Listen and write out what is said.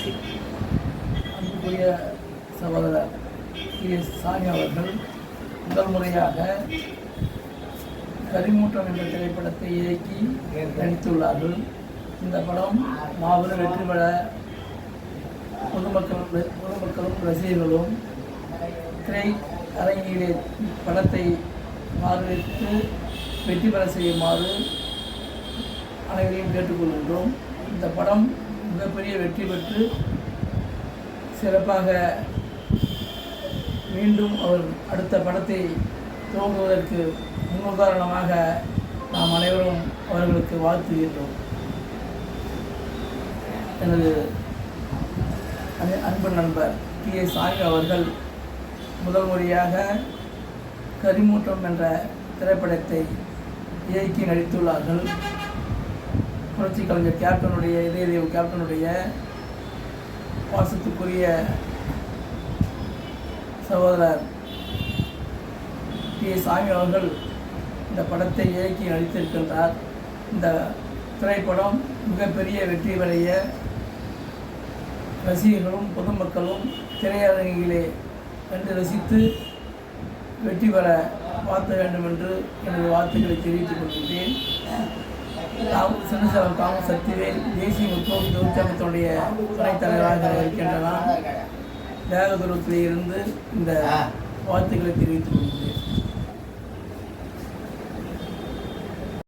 அன்புக்குரிய சகோதரர் சாமி அவர்கள் முதல் முறையாக கரிமூட்டம் என்ற திரைப்படத்தை இயக்கி நடித்துள்ளார்கள். இந்த படம் மாபெரும் வெற்றி பெற பொதுமக்களும் ரசிகர்களும் திரை அரங்கிலே படத்தை பார்வையிட்டு வெற்றி பெற செய்யுமாறு அனைவரையும் கேட்டுக்கொள்கின்றோம். இந்த படம் மிகப்பெரிய வெற்றி பெற்று சிறப்பாக மீண்டும் அவர் அடுத்த படத்தை துவங்குவதற்கு முன்னுதாரணமாக நாம் அனைவரும் அவர்களுக்கு வாழ்த்துகின்றோம். எனது அன்பு நண்பர் சாமி அவர்கள் முதல் முறையாக கரிமூட்டம் என்ற திரைப்படத்தை இயக்கி நடித்துள்ளார்கள். புரட்சி கலைஞர் கேப்டனுடைய இதயதேவ் கேப்டனுடைய பாசத்துக்குரிய சகோதரர் சாமி அவர்கள் இந்த படத்தை இயக்கி நடித்திருக்கின்றார். இந்த திரைப்படம் மிகப்பெரிய வெற்றி பெறைய ரசிகர்களும் பொதுமக்களும் திரையரங்கிலே கண்டு ரசித்து வெற்றி பெற வாழ்த்த வேண்டும் என்று எனது வாழ்த்துக்களை தெரிவித்துக் கொள்கின்றேன். சின்னசேலம் காம சக்திவேல் தேசிய முற்போக்கு தொழிற்சங்கத்தினுடைய துணைத் தலைவராக இருக்கின்றன. தேகதுரத்திலே இருந்து இந்த வாழ்த்துக்களை தெரிவித்துக் கொள்கிறேன்.